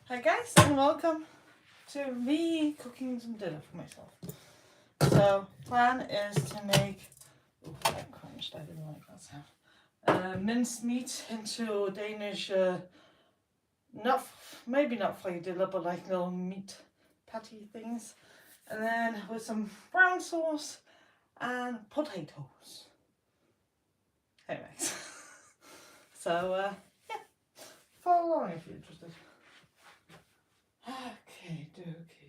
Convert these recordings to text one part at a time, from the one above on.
Hi guys, and welcome to me cooking some dinner for myself. So, plan is to make, that crunched, I didn't like that sound. Minced meat into Danish, maybe not flagella, but like little meat patty things. And then with some brown sauce and potatoes. Anyways, so yeah, follow along if you're interested. Okay, dokie.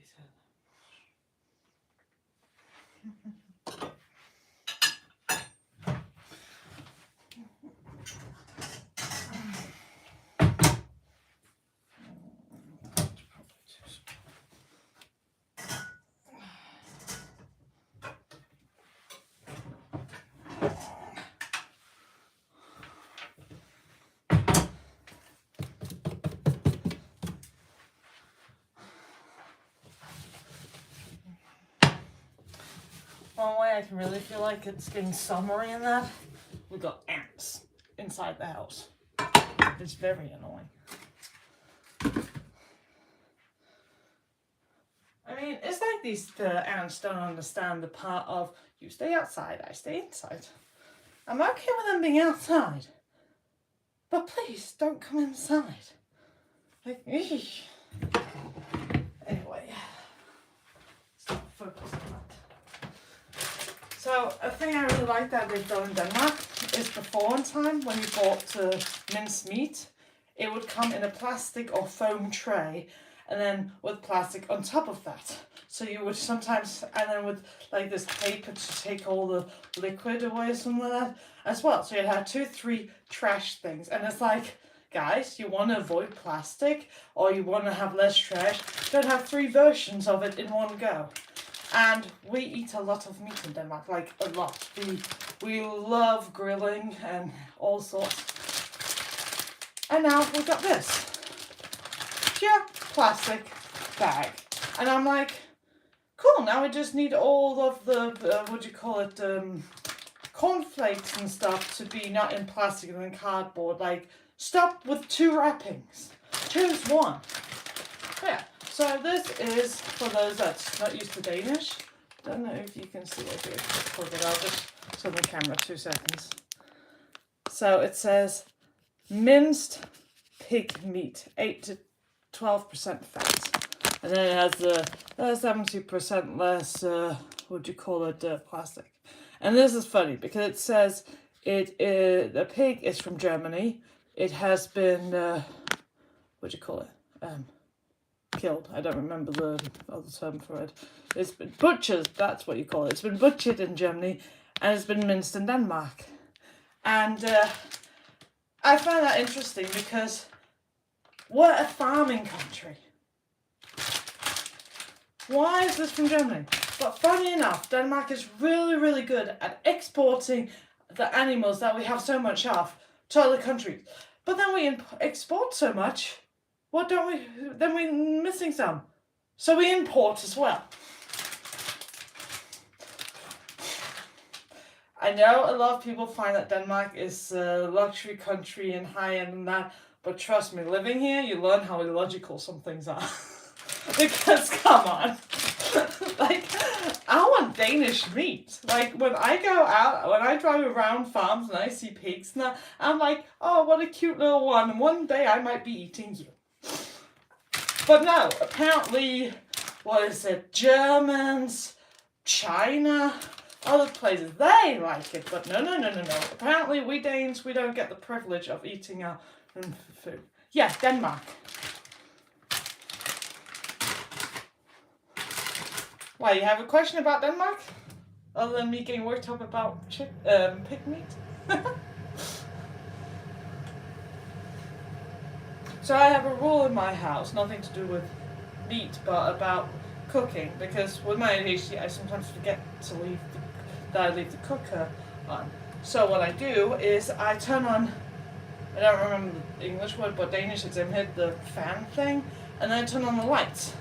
One way I can really feel like it's getting summery in that, we've got ants inside the house. It's very annoying. I mean, it's like the ants don't understand the part of you stay outside, I stay inside. I'm okay with them being outside, but please don't come inside. Like, eesh. Anyway, stop focusing on that. So a thing I really like that they've done in Denmark is before in time when you bought minced meat, it would come in a plastic or foam tray, and then with plastic on top of that. So you would sometimes, and then with like this paper to take all the liquid away or something like that as well. So you'd have 2-3 trash things, and it's like, guys, you want to avoid plastic or you want to have less trash, don't have 3 versions of it in one go. And we eat a lot of meat in Denmark, like a lot. We love grilling and all sorts. And now we've got this. Pure plastic bag. And I'm like, cool, now we just need all of the, cornflakes and stuff to be not in plastic and in cardboard. Like, stop with 2 wrappings. Choose one. Yeah. So this is for those that's not used to Danish. Don't know if you can see it here. I'll just show the camera 2 seconds. So it says minced pig meat, 8 to 12% fat, and then it has the 70% less. Plastic. And this is funny because it says the pig is from Germany. It has been killed. I don't remember the other term for it. It's been butchered, that's what you call it. It's been butchered in Germany and it's been minced in Denmark. And I find that interesting because we're a farming country. Why is this from Germany? But funny enough, Denmark is really, really good at exporting the animals that we have so much of to other countries. But then we export so much. What don't we? Then we're missing some. So we import as well. I know a lot of people find that Denmark is a luxury country and high-end and that, but trust me, living here, you learn how illogical some things are. Because, come on. Like, I want Danish meat. Like, when I go out, when I drive around farms and I see pigs and that, I'm like, oh, what a cute little one. And one day I might be eating you. But no, apparently, Germans, China, other places, they like it. But no. Apparently, we Danes, we don't get the privilege of eating our own food. Yeah, Denmark. Why, you have a question about Denmark? Other than me getting worked up about pig meat? So I have a rule in my house, nothing to do with meat, but about cooking. Because with my ADHD, I sometimes forget to leave the cooker on. So what I do is I turn on, I don't remember the English word, but Danish it's hit the fan thing, and then I turn on the lights.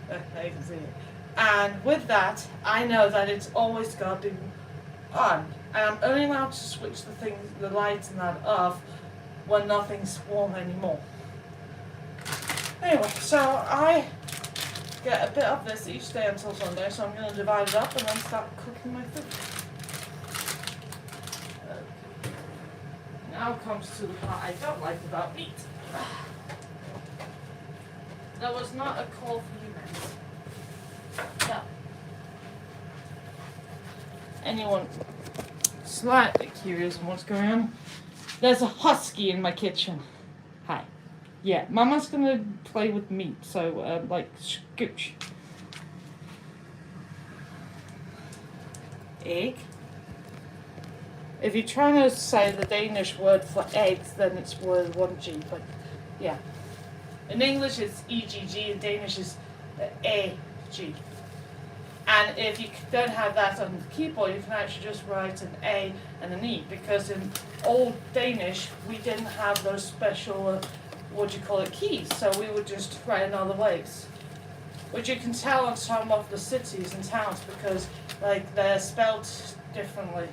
Now you can see it. And with that, I know that it's always got to be on. And I'm only allowed to switch the lights and that off when nothing's warm anymore. Anyway, so I get a bit of this each day until Sunday, so I'm going to divide it up and then start cooking my food. Now comes to the part I don't like about meat. That was not a call for you, man. No. Anyone slightly curious on what's going on? There's a husky in my kitchen. Hi. Yeah, Mama's gonna play with meat, so like scooch. Egg. If you're trying to say the Danish word for eggs, then it's word 1G, but yeah. In English it's EGG, in Danish it's AG. And if you don't have that on the keyboard, you can actually just write an A and an E, because in old Danish we didn't have those special keys, so we would just write in other ways. Which you can tell on some of the cities and towns, because like they're spelled differently.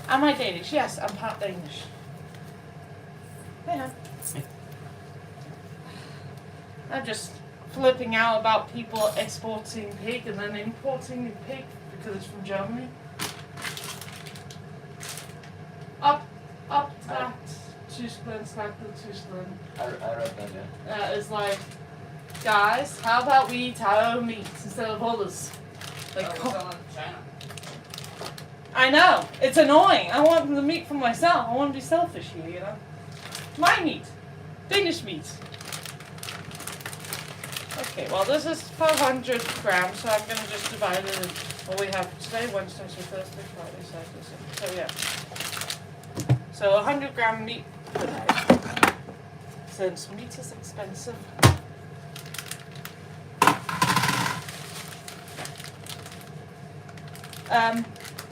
Am I Danish? Yes, I'm part Danish. Yeah. I'm just flipping out about people exporting pig and then importing pig because it's from Germany. Up that Tyskland, Tyskland. I read that, yeah. It's like, guys, how about we eat our own meat instead of others? Like, China. I know, it's annoying. I want the meat for myself. I want to be selfish here, you know. My meat, Danish meat. Okay, well this is 500 grams, so I'm going to just divide it in what we have today, Wednesday, so Thursday, Friday, Saturday, Sunday. So yeah. So 100 gram meat per day. Since meat is expensive.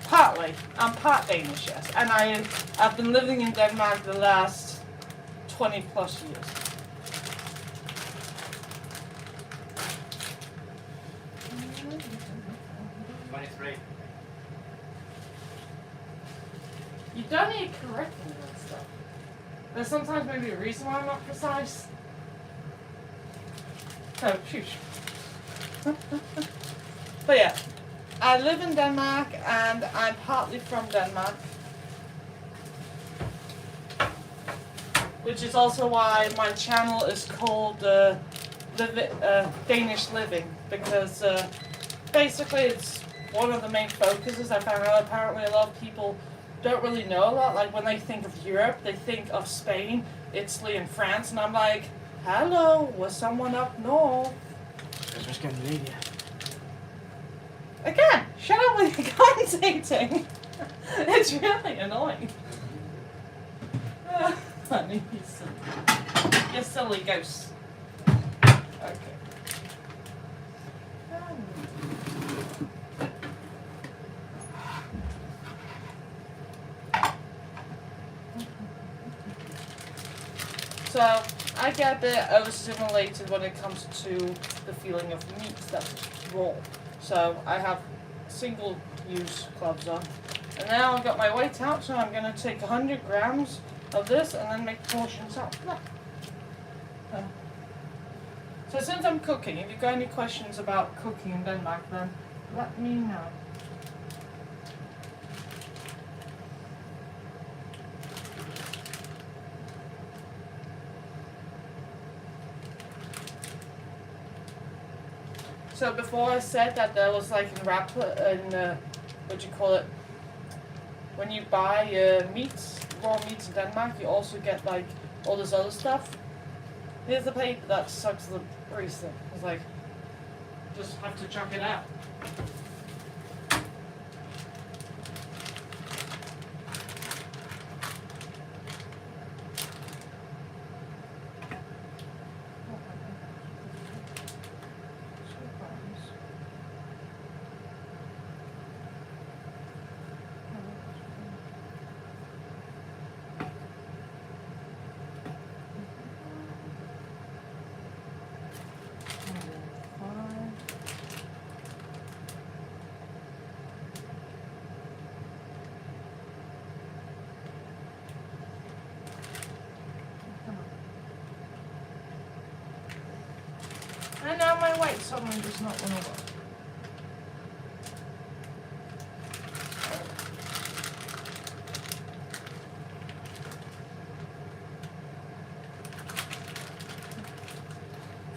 Partly. I'm part Danish, yes. And I've been living in Denmark the last 20 plus years. You don't need to correct me on stuff. There's sometimes maybe a reason why I'm not precise. Oh, shoot. But yeah, I live in Denmark and I'm partly from Denmark. Which is also why my channel is called Danish Living, because basically it's one of the main focuses. I found out apparently a lot of people don't really know a lot. Like when they think of Europe, they think of Spain, Italy, and France, and I'm like, hello, was someone up north? That's Scandinavia. Again, shut up with your commentating. It's really annoying. Funny, you silly ghost. Okay. So I get a bit overstimulated when it comes to the feeling of meat that's raw. So I have single-use gloves on. And now I've got my weight out, so I'm going to take 100 grams of this and then make portions out of that. So since I'm cooking, if you've got any questions about cooking in Denmark, then let me know. So before I said that there was like in when you buy raw meats in Denmark, you also get like all this other stuff. Here's the paper that sucks the grease in. It's like, just have to chuck it out. weight suddenly does not want to work?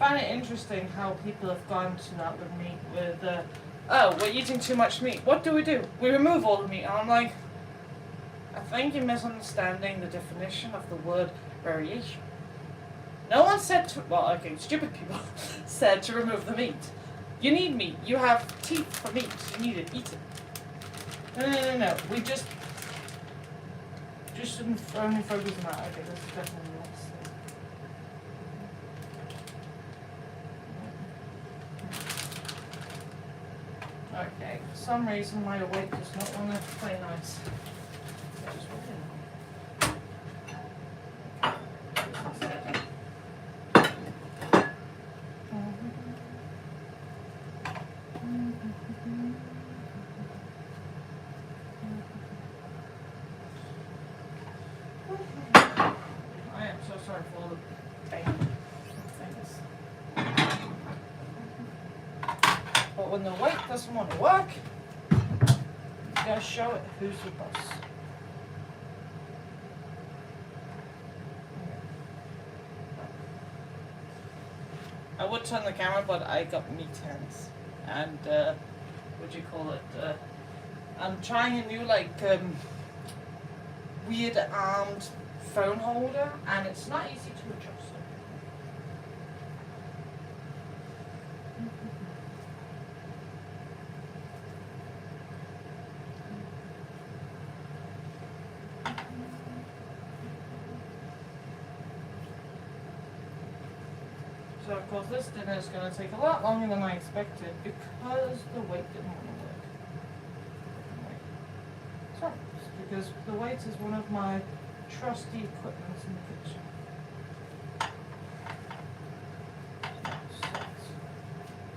I find it interesting how people have gone to that with meat with, oh, we're eating too much meat. What do? We remove all the meat. And I'm like, I think you're misunderstanding the definition of the word variation. No one said to, well, okay, stupid people said to remove the meat. You need meat. You have teeth for meat. You need it. Eat it. No. We just shouldn't only focus on that. Okay, this is definitely the next thing. Okay, for some reason my weight does not want to play nice. Just I am so sorry for all the pain things. But when the weight doesn't want to work, you gotta show it who's the boss. I would turn the camera, but I got meat hands. And, what do you call it? I'm trying a new, weird armed phone holder, and it's not easy to adjust. So of course this dinner is going to take a lot longer than I expected because the weight didn't want to work. So, because the weight is one of my trusty equipment in the kitchen.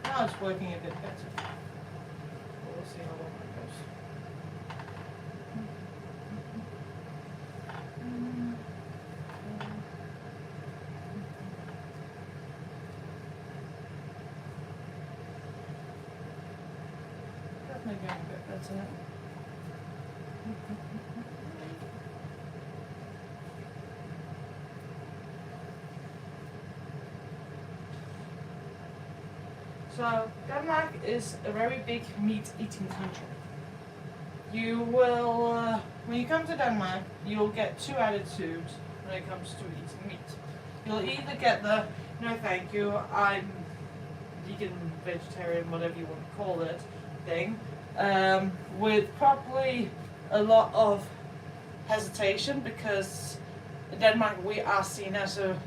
Now it's working a bit better. We'll see how long it goes. Definitely getting a bit better. So, Denmark is a very big meat-eating country. You will, when you come to Denmark, you'll get two attitudes when it comes to eating meat. You'll either get the, no thank you, I'm vegan, vegetarian, whatever you want to call it, thing, with probably a lot of hesitation because in Denmark we are seen as a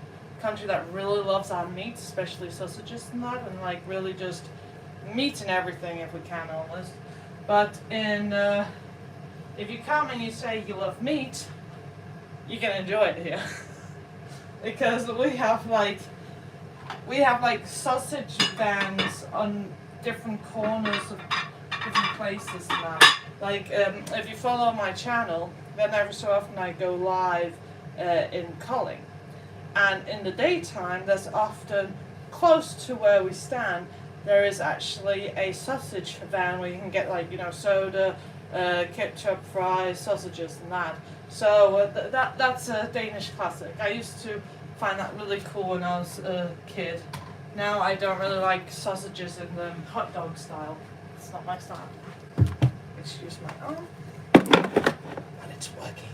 country that really loves our meat, especially sausages and that, and like really just meat and everything if we can almost. But in if you come and you say you love meat, you can enjoy it here because we have like sausage vans on different corners of different places and that. Like if you follow my channel, then every so often I go live in Kolding. And in the daytime, there's often, close to where we stand, there is actually a sausage van where you can get soda, ketchup, fries, sausages and that. So that's a Danish classic. I used to find that really cool when I was a kid. Now I don't really like sausages in the hot dog style. It's not my style. Excuse my arm. But it's working.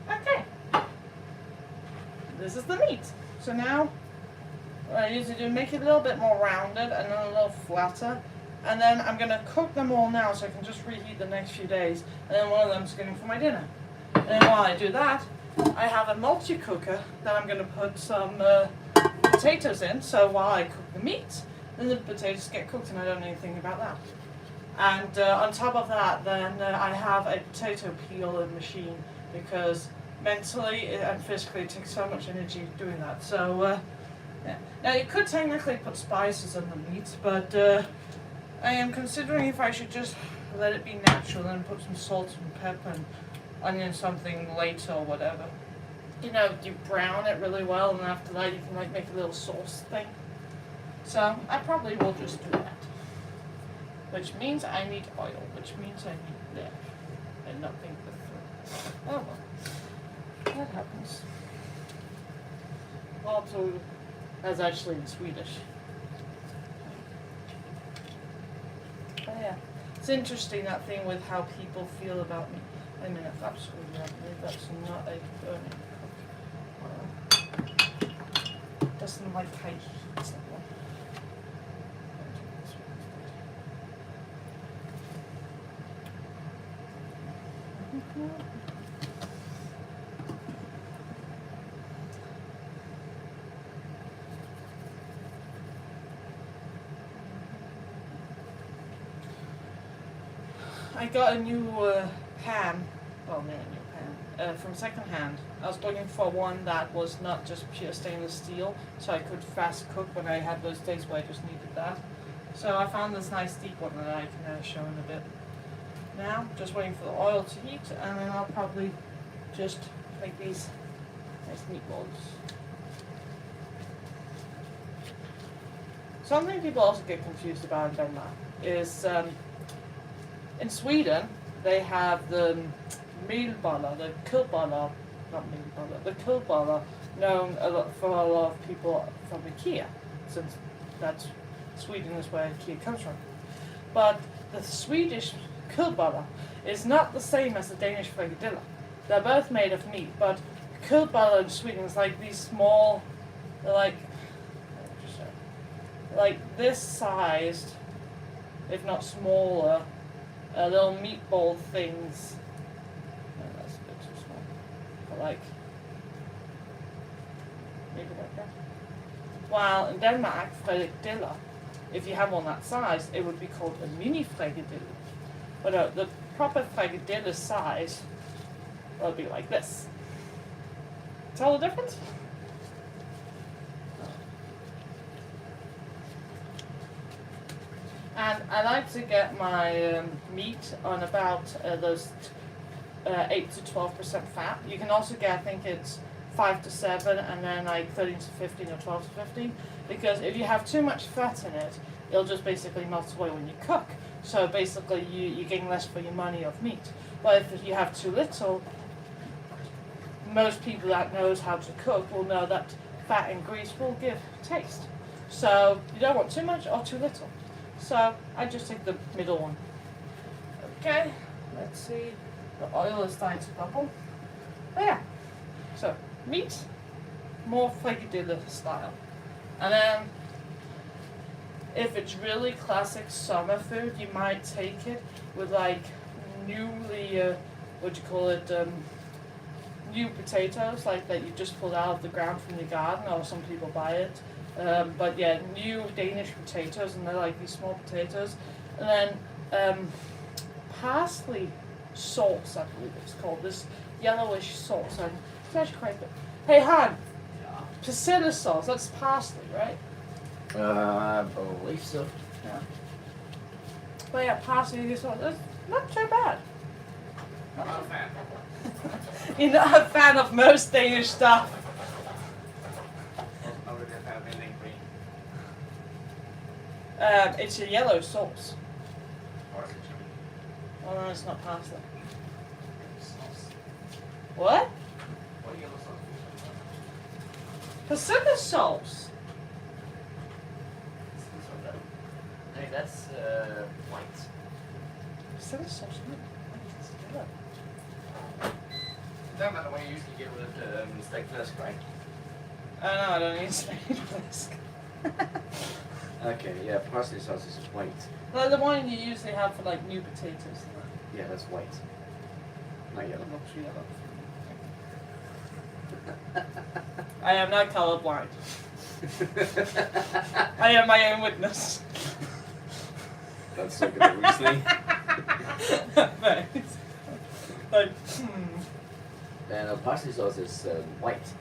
Okay. This is the meat. So now, what I usually do, make it a little bit more rounded and then a little flatter. And then I'm going to cook them all now so I can just reheat the next few days. And then one of them is going for my dinner. And then while I do that, I have a multi-cooker that I'm going to put some potatoes in. So while I cook the meat, then the potatoes get cooked and I don't know anything about that. And on top of that, then I have a potato peeler machine because mentally and physically it takes so much energy doing that. So yeah. Now you could technically put spices on the meat, but I am considering if I should just let it be natural and put some salt and pepper and onion something later or whatever. you know, you brown it really well, and after that you can like make a little sauce thing. So I probably will just do that. Which means I need oil, which means I need that, and nothing but oh well, that happens. Also, that's actually in Swedish. But yeah, it's interesting that thing with how people feel about me. I mean, if absolutely not, that's not a burning cook. Doesn't like high heat. I got a new pan, well, not a new pan, from secondhand. I was looking for one that was not just pure stainless steel, so I could fast cook when I had those days where I just needed that. So I found this nice deep one that I can show in a bit. Now, just waiting for the oil to heat, and then I'll probably just make these nice meatballs. Something people also get confused about in Denmark is in Sweden they have the mealboller, the kulboller, not mealboller, the kulboller, known for a lot of people from IKEA, since that's Sweden is where IKEA comes from. But the Swedish kulboller is not the same as the Danish frikadelle. They're both made of meat, but kulboller in Sweden is like these small, they're like this sized, if not smaller, little meatball things. Oh, that's a bit too small. But like, maybe like that. While in Denmark, frikadelle, if you have one that size, it would be called a mini frikadelle. But the proper frikadelle size will be like this. Tell the difference? And I like to get my meat on about those 8 to 12% fat. You can also get, I think it's 5 to 7, and then like 13 to 15 or 12 to 15. Because if you have too much fat in it, it'll just basically melt away when you cook. So basically you're getting less for your money of meat. But if you have too little, most people that knows how to cook will know that fat and grease will give taste. So you don't want too much or too little. So I just take the middle one. Okay, let's see. The oil is starting to bubble. There. So meat, more frikadelle style. And then if it's really classic summer food, you might take it with like newly, new potatoes, like that you just pulled out of the ground from the garden, or some people buy it. But yeah, new Danish potatoes, and they're like these small potatoes. And then parsley sauce, I believe it's called, this yellowish sauce, and it's actually quite good. Hey Han, Yeah. persilla sauce, that's parsley, right? I believe so. Yeah. But yeah, parsley sauce, that's not too bad. I'm not a fan. You're not a fan of most Danish stuff. I'm not really a fan of anything green. It's a yellow sauce. Parsley chicken. Oh no, it's not parsley. Sauce. What? What yellow sauce? Persilla sauce. Hey, that's white. Persilla sauce, no. It's yellow. You're talking about the one you usually get with steak flesh, right? Oh no, I don't need steak whisk. Okay, yeah, parsley sauce is white. Like the one you usually have for like new potatoes and that. Yeah, that's white. Not yellow. It looks yellow. I am not colorblind. I am my own witness. That's so good at Riesling. Thanks. Like, And parsley sauce is white.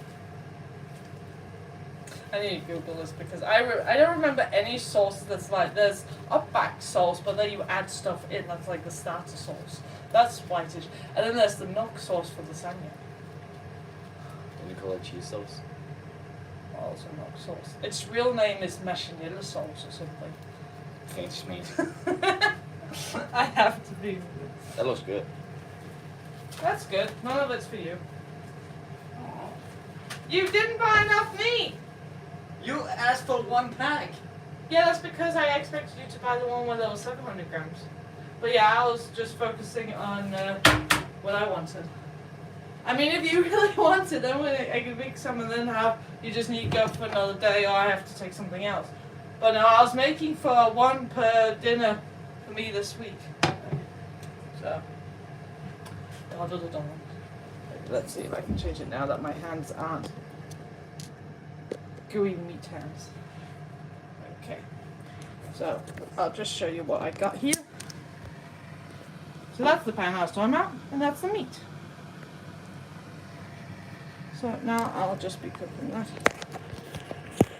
I need to Google this because I don't remember any sauce that's like, there's a back sauce, but then you add stuff in, that's like the starter sauce. That's whitish. And then there's the milk sauce for lasagna. And you call it cheese sauce. Also not sauce. Its real name is machinella sauce or something. Fancy meat. I have to be. That looks good. That's good. None of it's for you. You didn't buy enough meat. You asked for 1 pack. Yeah, that's because I expected you to buy the one where there was 700 grams. But yeah, I was just focusing on what I wanted. I mean, if you really wanted, then I could make some and then have, you just need to go for another day, or I have to take something else. But no, I was making for 1 per dinner for me this week. So, let's see if I can change it now that my hands aren't gooey meat hands. Okay, so I'll just show you what I got here. So that's the pan I was talking about, and that's the meat. So now I'll just be cooking that.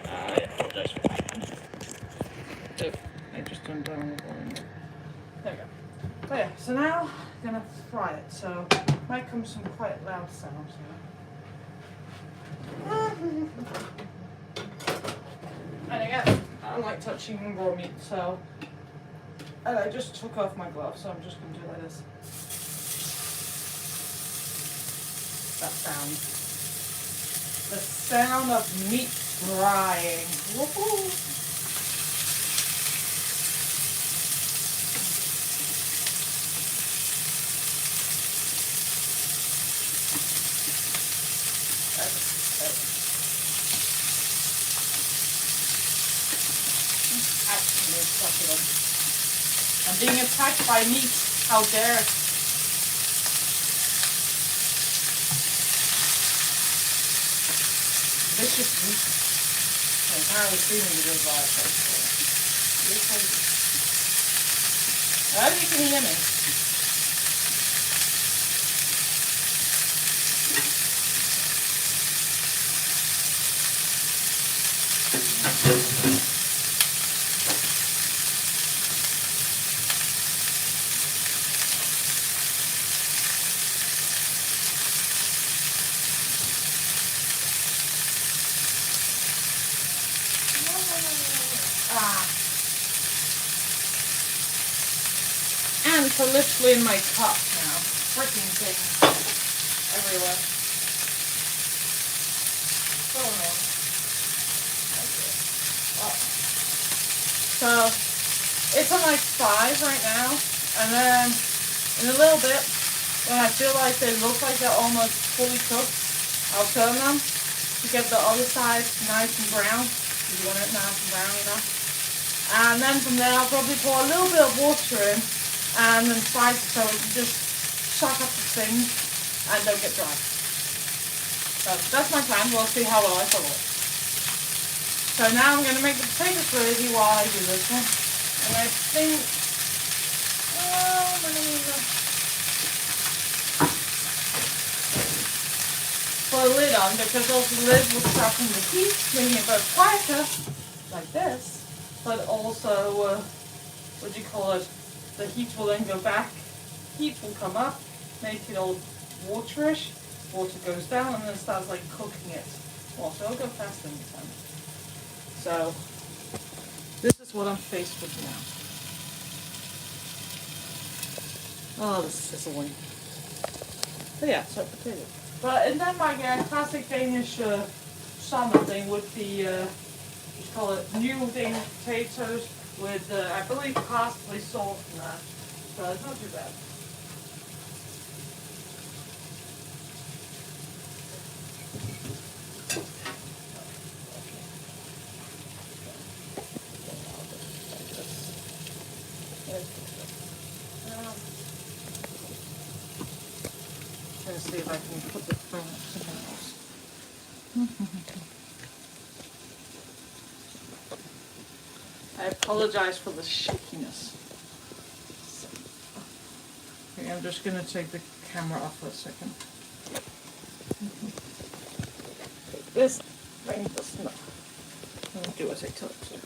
I apologize for that. So I just turned down the volume. There we go. So yeah, so now I'm gonna fry it. So might come some quite loud sounds here. And again, I don't like touching raw meat, so and I just took off my gloves, so I'm just gonna do it like this. That sound. The sound of meat frying. Woohoo! Actually, I'm being attacked by meat. How dare it? Vicious meat. I'm apparently feeling it is like I hope you can hear me. And for literally in my cup now. Freaking things everywhere. So annoying. Okay. Oh. So it's on like 5 right now, and then in a little bit, when I feel like they look like they're almost fully cooked, I'll turn them to get the other side nice and brown. You want it nice and brown enough. And then from there I'll probably pour a little bit of water in and then fry it so it can just suck up the things and don't get dry. So that's my plan. We'll see how well I follow it. So now I'm going to make the potato gravy while I do this one. And I think... put a lid on, because also the lid will soften the heat, making it both quieter, like this, but also, what do you call it, the heat will then go back, heat will come up, make it all waterish, water goes down, and then it starts like cooking it. Well, so it'll go faster in the time. So, this is what I'm faced with now. Oh, this is sizzling. So yeah, so potatoes. But and then my classic Danish summer thing would be, just call it new Danish potatoes with, I believe, parsley sauce and that. So it's not too bad. Let's see if I can put the phone somewhere else. I apologize for the shakiness. Okay, I'm just going to take the camera off for a second. This thing does not. I'll do as I tell it to.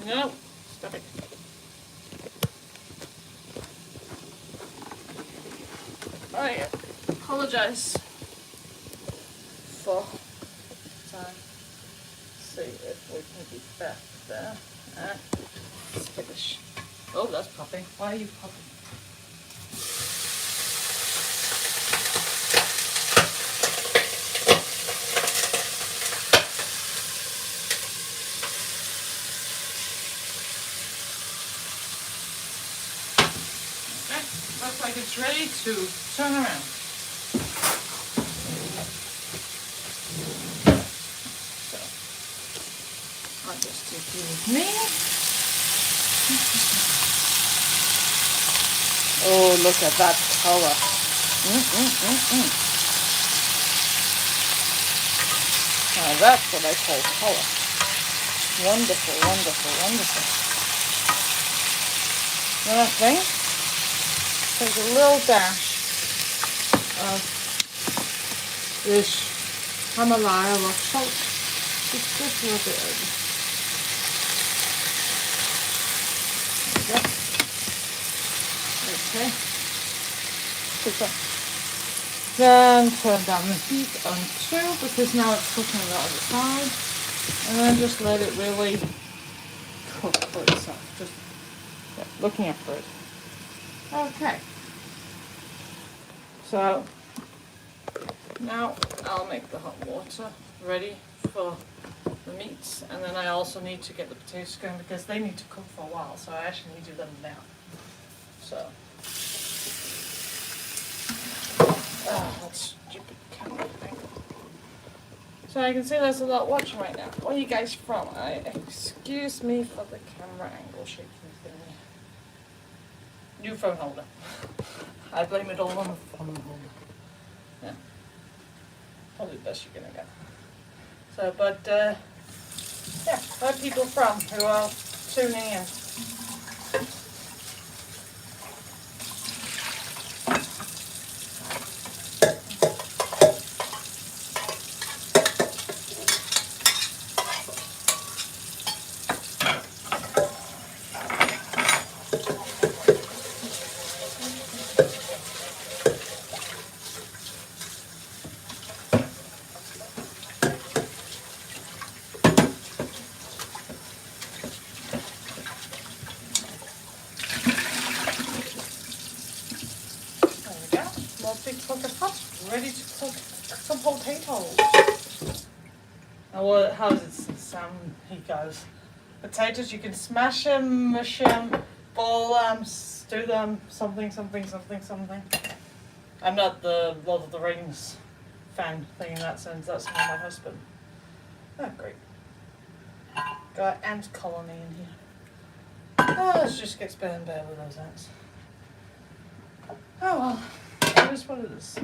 No, stop it. I apologize for time. See if we can be back there. Skittish. Oh, that's popping. Why are you popping? Okay, looks like it's ready to turn around. So, I'll just take you with me. Oh, look at that color. Now that's what I call color. Wonderful, wonderful, wonderful. Then I think there's a little dash of this Himalaya rock salt. Just a little bit over. There we go. Okay. Super. Then turn down the heat on 2 because now it's cooking on the other side. And then just let it really cook for itself. Just looking after it. Okay. So now I'll make the hot water ready for the meats, and then I also need to get the potatoes going because they need to cook for a while, so I actually need to do them now. So that stupid camera thing. So I can see there's a lot watching right now. Where are you guys from? Excuse me for the camera angle shaking thing. New phone holder. I blame it all on the phone holder. Yeah. Probably the best you're gonna get. So, but yeah, where are people from who are tuning in? Ready to cook some potatoes. Now, how does it sound? He goes. Potatoes, you can smash them, mush them, boil them, stew them, something. I'm not the Lord of the Rings fan thing in that sense. That's more my husband. Oh, great. Got an ant colony in here. Oh, it just gets better and better with those ants. Oh well, it is what it is.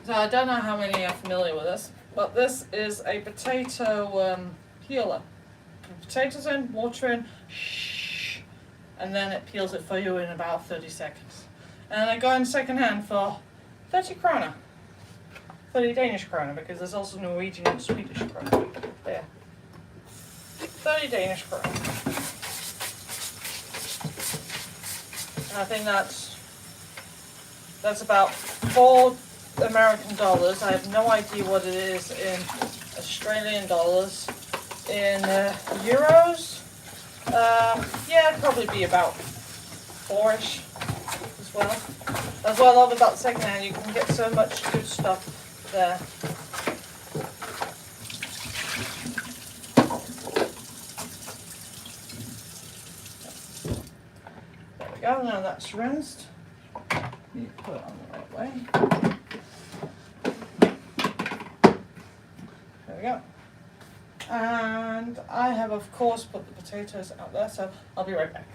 So I don't know how many are familiar with this, but this is a potato peeler. Put potatoes in, water in, and then it peels it for you in about 30 seconds. And I got in second hand for 30 krona. 30 Danish krona, because there's also Norwegian and Swedish krona. There. 30 Danish krona. And I think that's about $4 American dollars. I have no idea what it is in Australian dollars. In euros, yeah, it'd probably be about 4-ish as well. That's what I love about secondhand. You can get so much good stuff there. There we go. Now that's rinsed. You put it on the right way. There we go. And I have, of course, put the potatoes out there, so I'll be right back.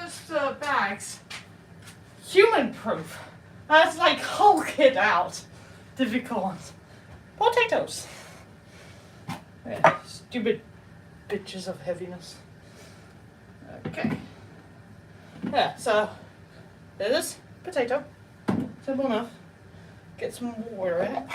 this bag's human proof. That's like Hulk it out. Difficult. Potatoes. Yeah, stupid bitches of heaviness. Okay. Yeah, so there's this potato. Simple enough. Get some water in it.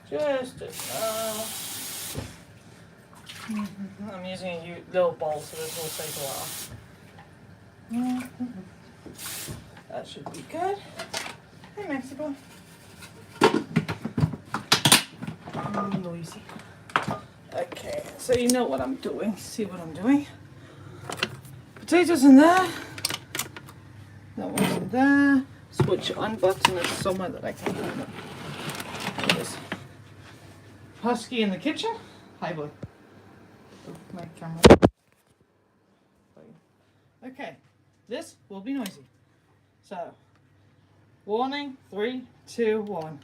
Just enough. I'm using a little bowl, so this will take a while. That should be good. Hey, Maxie boy. Noisy. Okay, so you know what I'm doing. See what I'm doing. Potatoes in there. That one's in there. Switch on button is somewhere that I can find it. There's Husky in the kitchen. Hi, boy. Oh, my camera. Okay, this will be noisy. So, warning, 3, 2, 1.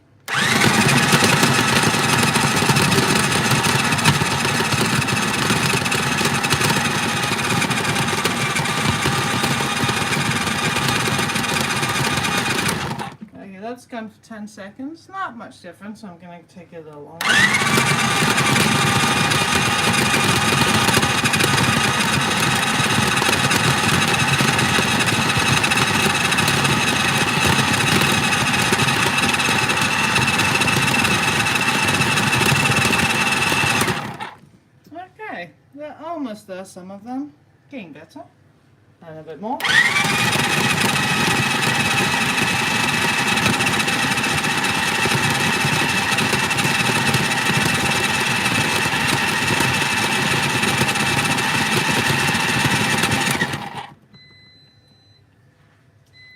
Okay, that's gone for 10 seconds. Not much difference, so I'm going to take it a little longer. Okay, they're almost there, some of them. Getting better. And a bit more.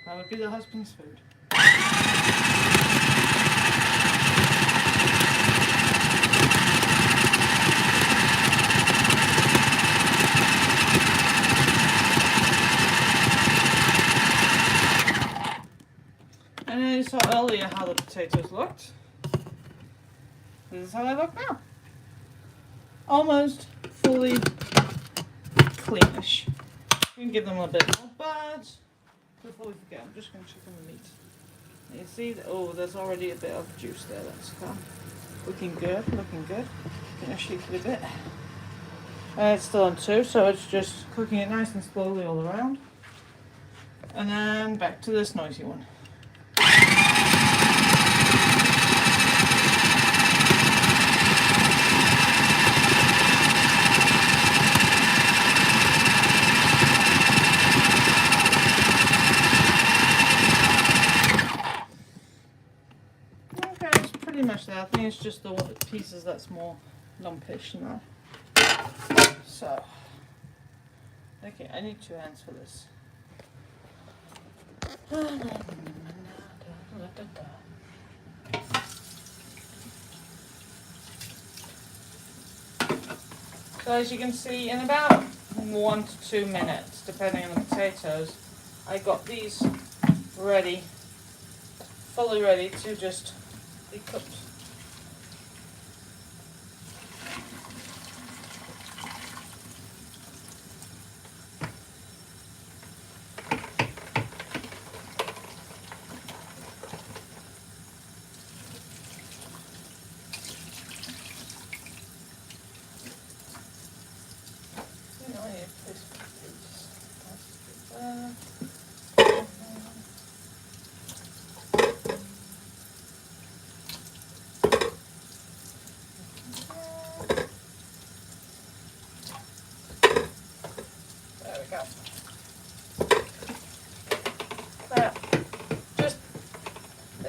That would be the husband's food. And then you saw earlier how the potatoes looked. This is how they look now. Almost fully cleanish. We can give them a bit more, but before we forget, I'm just going to check on the meat. You see, oh, there's already a bit of juice there. That's calm. Looking good, looking good. Gonna shake it a bit. And it's still on 2, so it's just cooking it nice and slowly all around. And then back to this noisy one. Pretty much that. I think it's just the pieces that's more lumpish and that. So, okay, I need 2 hands for this. So as you can see, in about 1 to 2 minutes, depending on the potatoes, I got these ready, fully ready to just be cooked.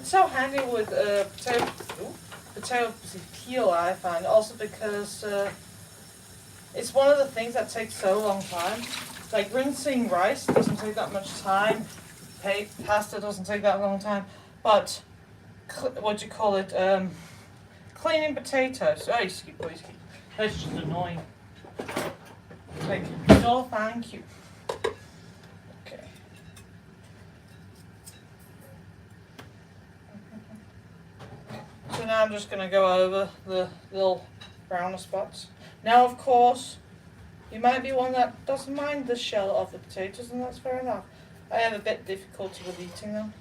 So handy with potato peel, I find, also because it's one of the things that takes so long time. Like rinsing rice doesn't take that much time, pasta doesn't take that long time, but cleaning potatoes. Oh, that's just annoying. Like, no, thank you. Okay. now I'm just going to go over the little browner spots. Now, of course, you might be one that doesn't mind the shell of the potatoes, and that's fair enough. I have a bit difficulty with eating them.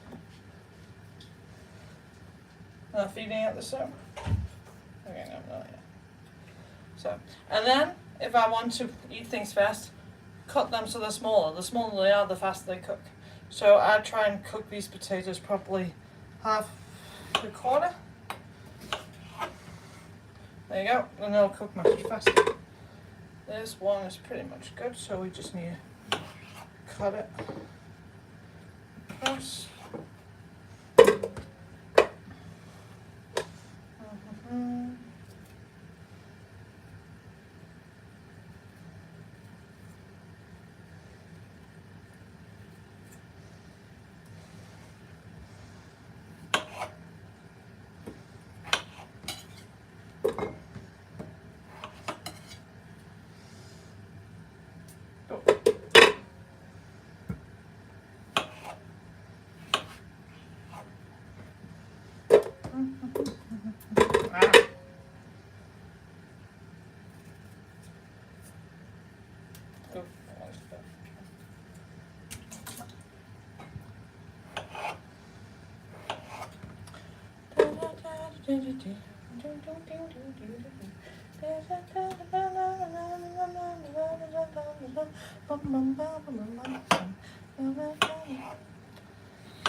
Not feeding at the soup. Okay, no, not yet. So, and then if I want to eat things fast, cut them so they're smaller. The smaller they are, the faster they cook. So I try and cook these potatoes probably half to a quarter. There you go, then they'll cook much faster. This one is pretty much good, so we just need to cut it across.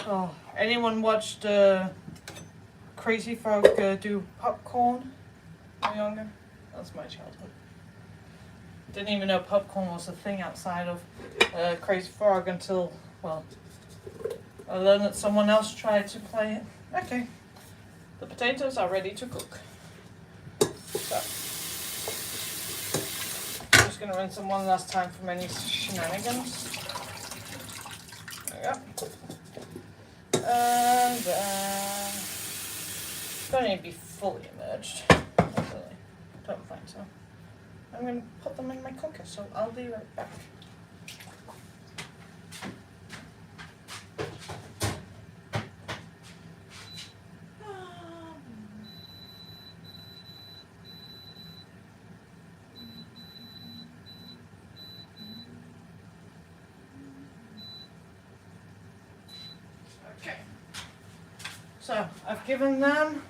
Oh, anyone watched Crazy Frog do popcorn when they were younger? That's my childhood. Didn't even know popcorn was a thing outside of Crazy Frog until, well, I learned that someone else tried to play it. Okay, the potatoes are ready to cook. So, I'm just going to rinse them one last time from any shenanigans. There we go. And then, don't need to be fully immersed. Not really. Don't think so. I'm going to put them in my cooker, so I'll be right back. Okay. So, I've given them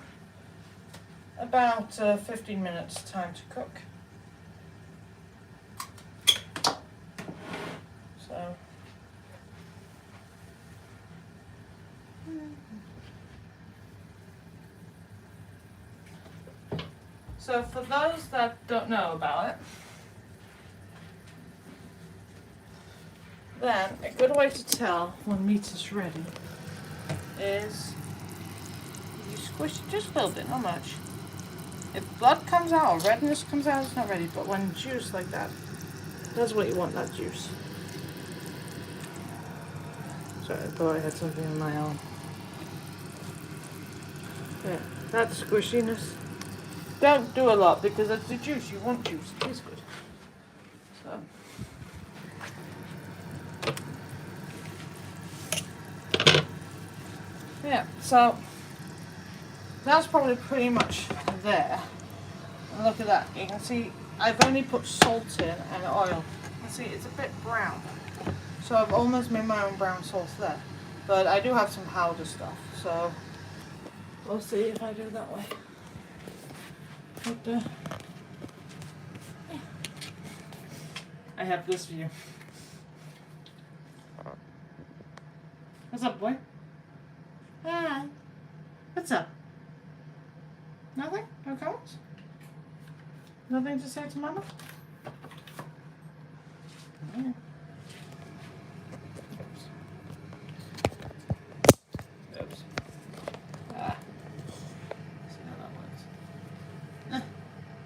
about 15 minutes time to cook. So for those that don't know about it, then a good way to tell when meat is ready is you squish it just a little bit, not much. If blood comes out or redness comes out, it's not ready, but when juice like that, that's what you want, that juice. Sorry, I thought I had something in my own. Yeah, that squishiness. Don't do a lot because it's the juice. You want juice. It tastes good. So. Yeah, so that's probably pretty much there. And look at that. You can see I've only put salt in and oil. You can see it's a bit brown. So I've almost made my own brown sauce there. But I do have some powder stuff. So we'll see if I do it that way. But, I have this view. What's up, boy? Hi. What's up? Nothing? No comments? Nothing to say to Mama? Yeah. Oops. Ah. See how that works.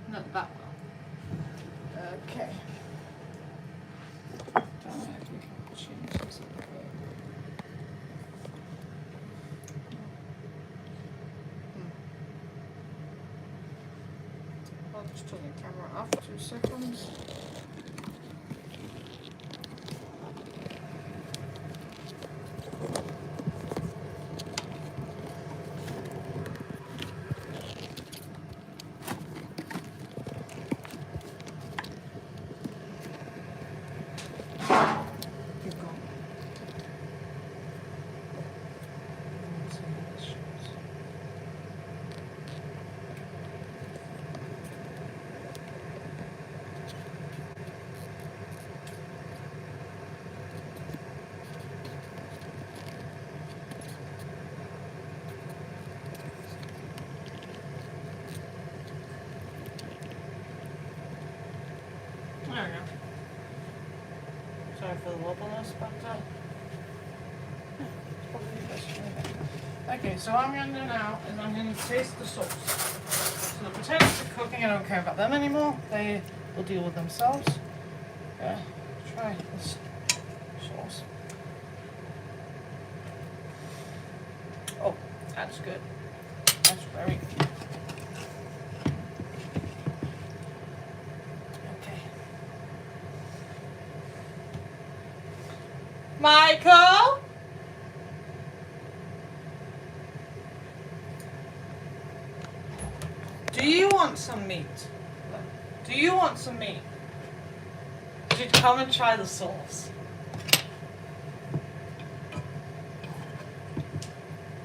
Not that well. Okay. Don't have to change this. I'll just turn the camera off 2 seconds. There we go. Sorry for the wobbliness, but yeah, it's probably the best way. Okay, so what I'm going to do now is I'm going to taste the sauce. So the potatoes are cooking, I don't care about them anymore. They will deal with themselves. Yeah, try this sauce. Oh, that's good. That's very good. Okay. Michael? Do you want some meat? Do you want some meat? Did you come and try the sauce?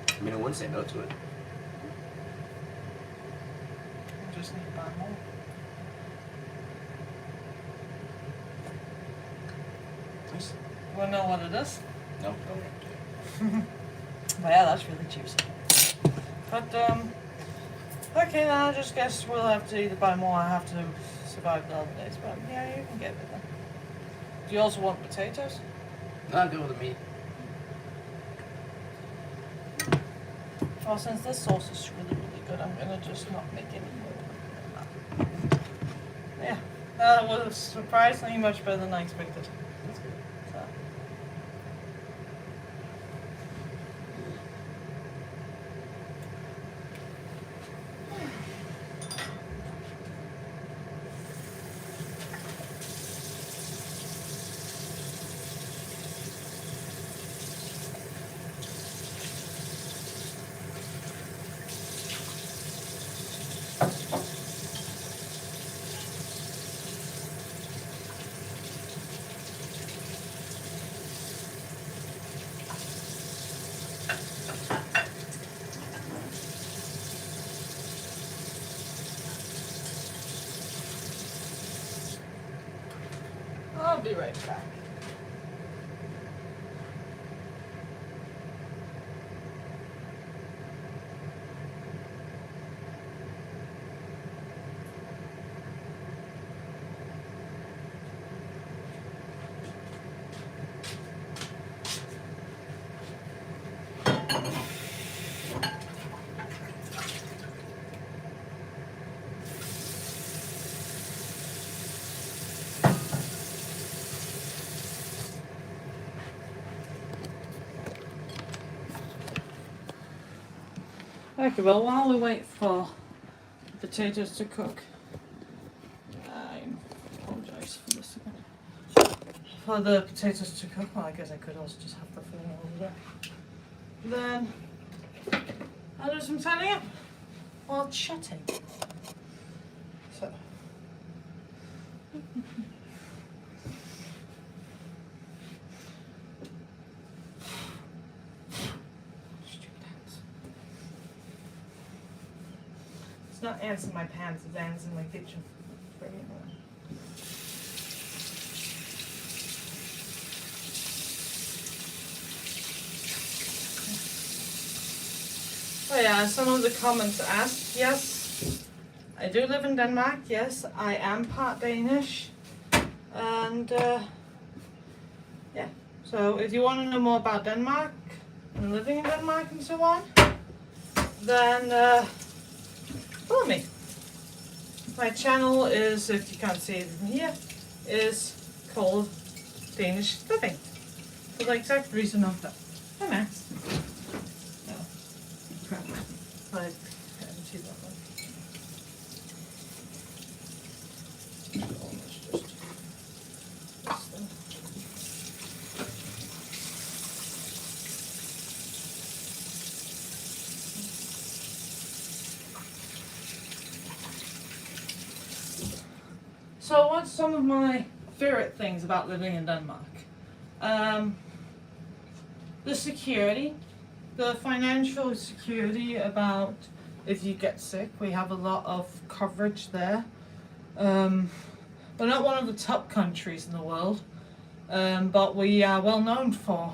I mean, I wouldn't say no to it. I just need to buy more. You want to know what it is? No. But yeah, that's really juicy. But okay, then I just guess we'll have to either buy more or I have to survive the other days. But yeah, you can get it then. Do you also want potatoes? No, I'm good with the meat. Well, since this sauce is really, really good, I'm gonna just not make any more. Yeah, that was surprisingly much better than I expected. That's good. So. I'll be right back. Okay, well, while we wait for the potatoes to cook, I apologise for this again. For the potatoes to cook, well, I guess I could also just have the filling over there. Then I'll do some tidying up while chatting. So. It's not ants in my pants, it's ants in my kitchen. Very annoying. Oh yeah, some of the comments asked, yes, I do live in Denmark, yes, I am part Danish, and yeah, so if you want to know more about Denmark, and living in Denmark and so on, then follow me. My channel is, if you can't see it in here, is called Danish Living, for the exact reason of that. Hi Max. No. Crap. I haven't seen that one. Almost just this thing. So what's some of my favorite things about living in Denmark? The security, the financial security about if you get sick. We have a lot of coverage there. We're not one of the top countries in the world, but we are well known for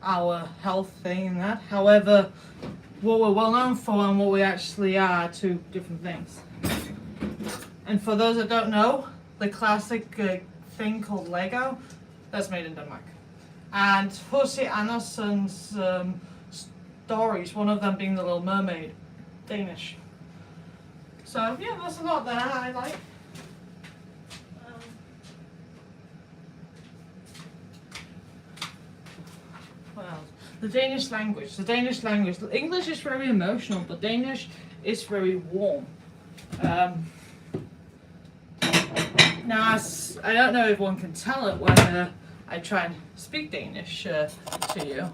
our health thing and that. However, what we're well known for and what we actually are are two different things. And for those that don't know, the classic thing called Lego, that's made in Denmark. And H.C. Andersen's stories, one of them being The Little Mermaid, Danish. So yeah, there's a lot there I like. Well, the Danish language. The Danish language. English is very emotional, but Danish is very warm. Now, I don't know if one can tell it when I try and speak Danish to you,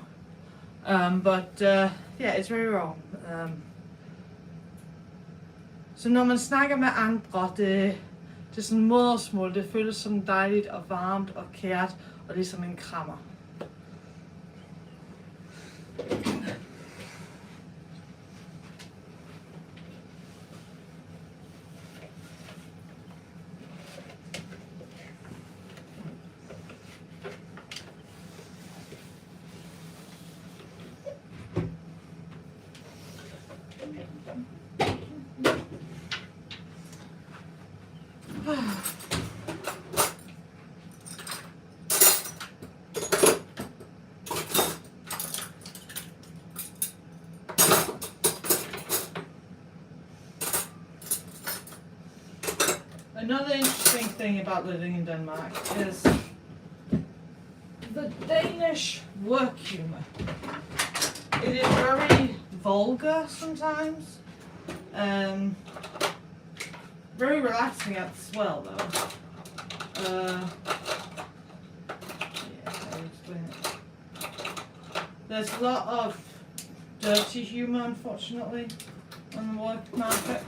but yeah, it's very warm. Så når man snakker med andre, det er sådan modersmål, det føles som dejligt og varmt og kært, og det er som en krammer. Another interesting thing about living in Denmark is the Danish work humor. It is very vulgar sometimes, very relaxing as well though. Yeah, I'll explain it. There's a lot of dirty humor, unfortunately, on the work market.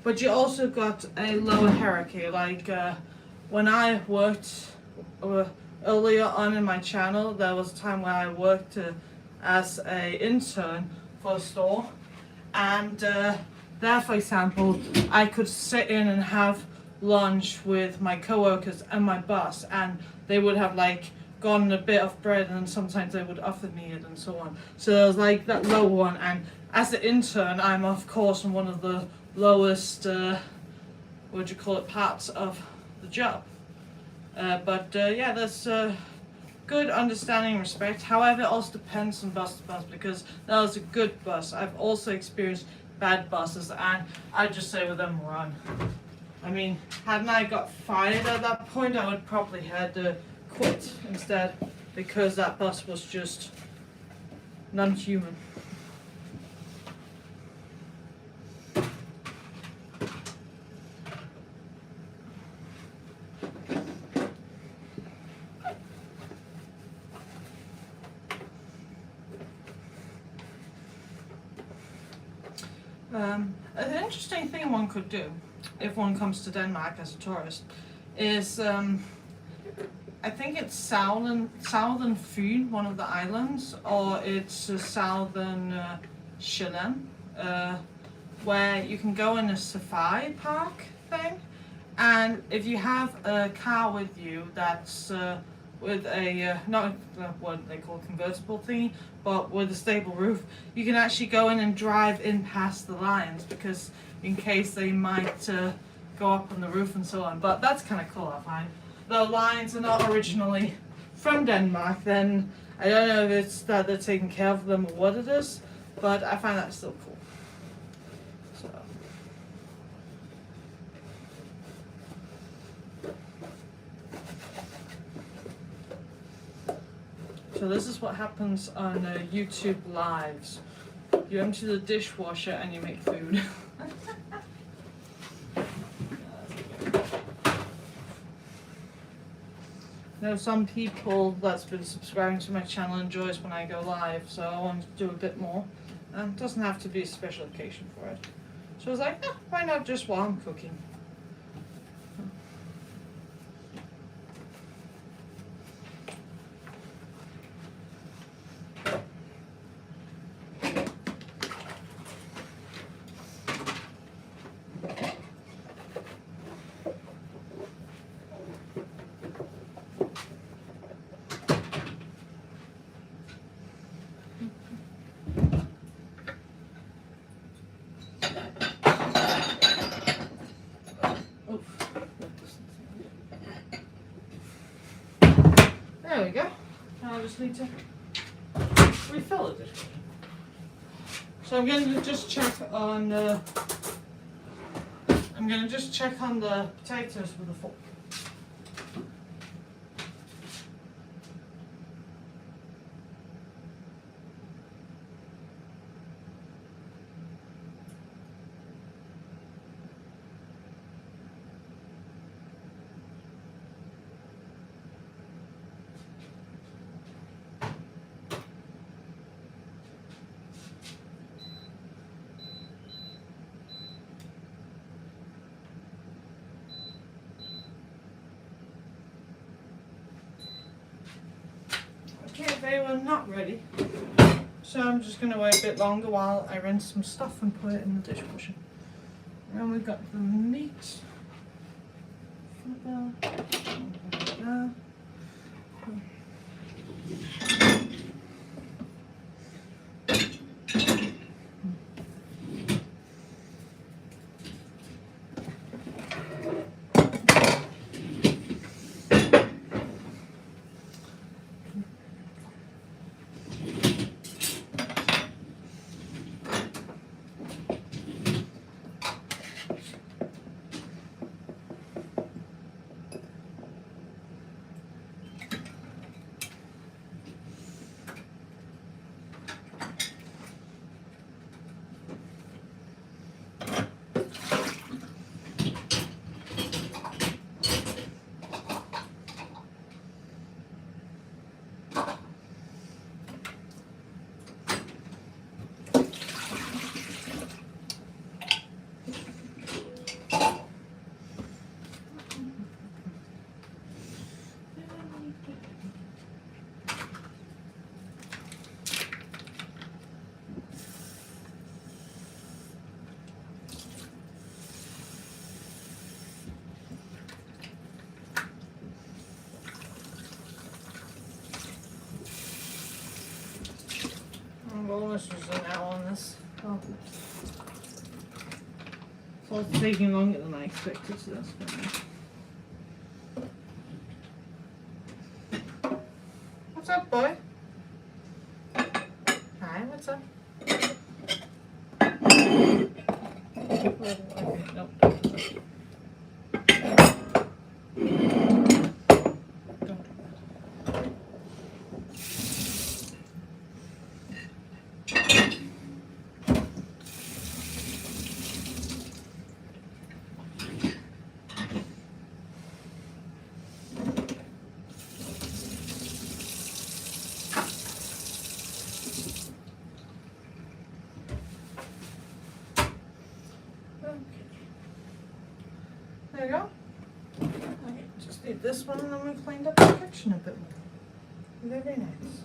But you also got a lower hierarchy, like when I worked earlier on in my channel, there was a time where I worked as an intern for a store, and there, for example, I could sit in and have lunch with my co-workers and my boss, and they would have like gotten a bit of bread, and sometimes they would offer me it and so on. So there was like that low one, and as an intern, I'm of course on one of the lowest, what do you call it, parts of the job. But yeah, there's good understanding and respect. However, it also depends on bus to bus, because that was a good bus. I've also experienced bad buses, and I'd just say with them, run. I mean, hadn't I got fired at that point, I would probably had to quit instead, because that bus was just non-human. An interesting thing one could do if one comes to Denmark as a tourist is, I think it's southern Fyn, one of the islands, or it's southern Sjælland, where you can go in a safari park thing, and if you have a car with you that's with a, not what they call convertible thingy, but with a stable roof, you can actually go in and drive in past the lions, because in case they might go up on the roof and so on. But that's kind of cool, I find. Though lions are not originally from Denmark, then I don't know if it's that they're taking care of them or what it is, but I find that still cool. So this is what happens on YouTube lives. You empty the dishwasher and you make food. Now some people that's been subscribing to my channel enjoys when I go live, so I want to do a bit more. It doesn't have to be a special occasion for it. So I was like, why not just while I'm cooking? just need to refill it. So I'm going to just check on the potatoes with a fork. Okay, they were not ready, so I'm just going to wait a bit longer while I rinse some stuff and put it in the dishwasher. And we've got the meat. There. Well, this was an hour on this. Oh. So it's taking longer than I expected, so that's fine. What's up, boy? Hi, what's up? Okay, nope. There you go. Okay, just need this one and then we've cleaned up the kitchen a bit more. Very nice.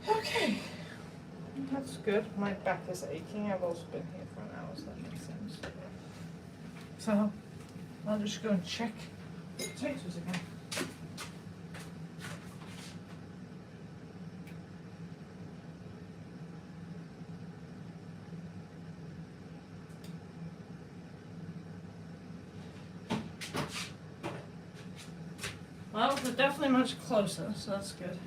Okay, that's good. My back is aching. I've also been here for an hour, so that makes sense. So I'll just go and check the potatoes again. Well, they're definitely much closer, so that's good.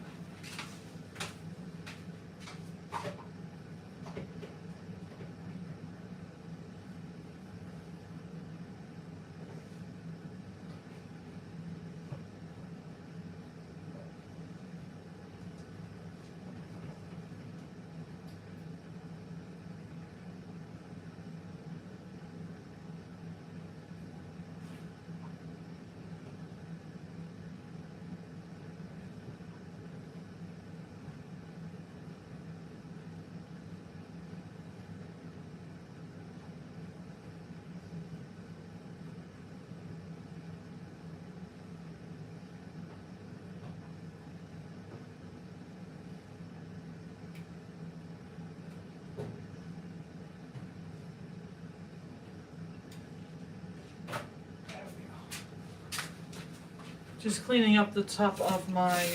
Just cleaning up the top of my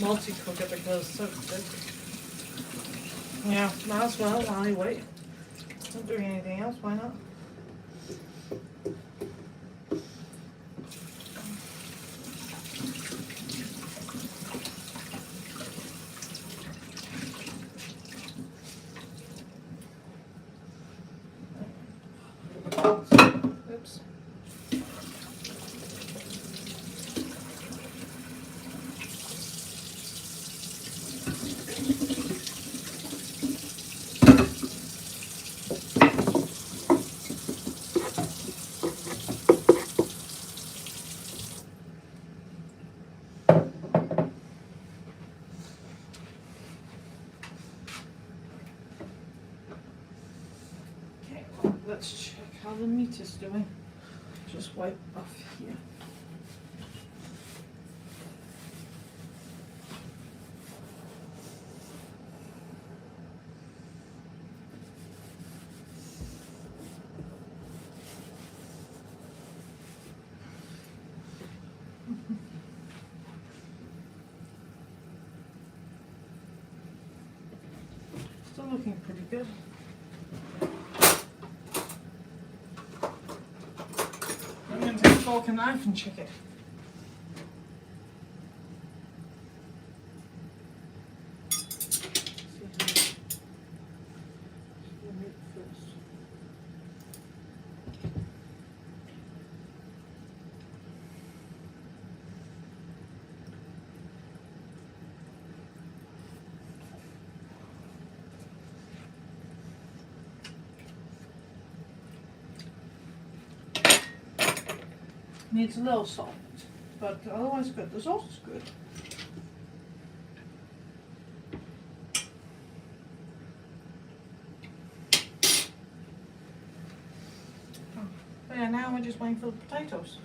multi-cooker because it's so thick. Yeah, might as well while I wait. Not doing anything else, why not? Oops. Okay, well, let's check how the meat is doing. Just wipe off here. Still looking pretty good. I'm going to take a fork and knife and check it. Needs a little salt, but otherwise good. The sauce is good. yeah, now we're just waiting for the potatoes.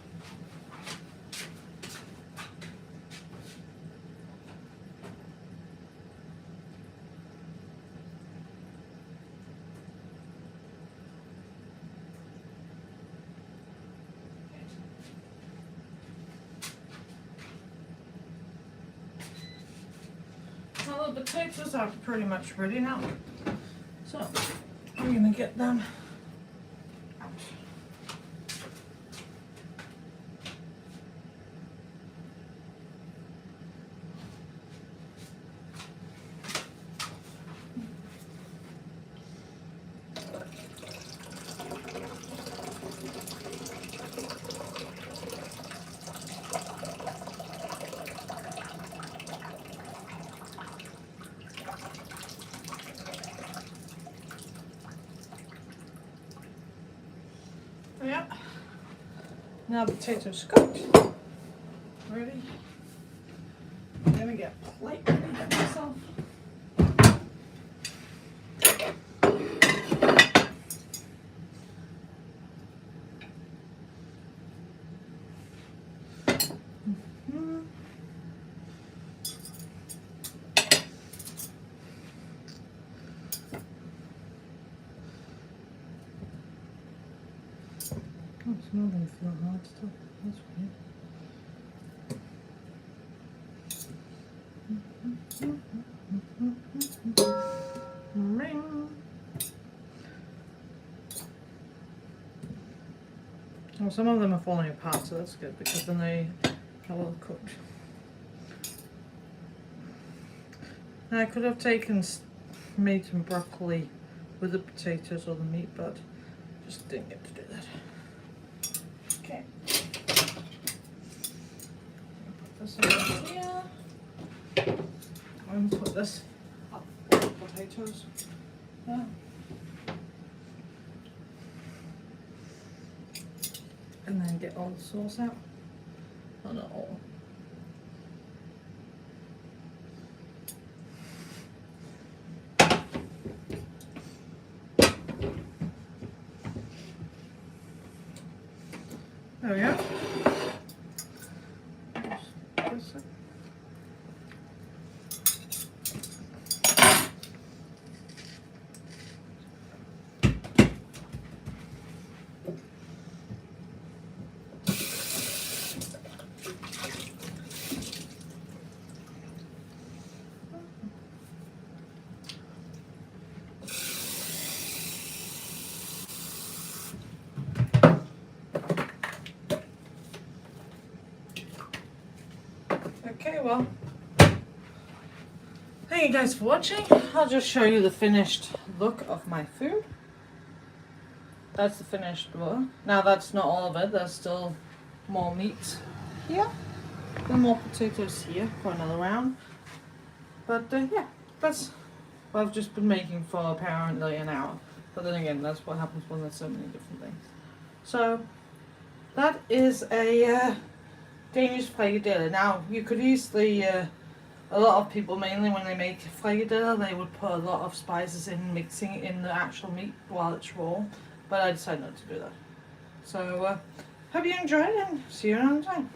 Well, the potatoes are pretty much ready now, so I'm gonna get them out. Yeah. Now the potatoes cooked. Ready. Let me get a plate ready for myself. Oh, it's not going to feel hard still. That's weird. Ring. Well, some of them are falling apart, so that's good because then they are well cooked. Now, I could have taken meat and broccoli with the potatoes or the meat, but just didn't get to do that. Okay. Put this over here. I'm gonna put this up with the potatoes. Yeah. And then get all the sauce out. Oh, not all. There we go. Okay, well, thank you guys for watching. I'll just show you the finished look of my food. That's the finished one. Now that's not all of it, there's still more meat here and more potatoes here for another round. But yeah, that's what I've just been making for apparently an hour. But then again, that's what happens when there's so many different things. So that is a Danish frikadelle. Now you could easily, a lot of people mainly when they make frikadelle they would put a lot of spices in, mixing it in the actual meat while it's raw, but I decided not to do that. So hope you enjoyed it and see you another time.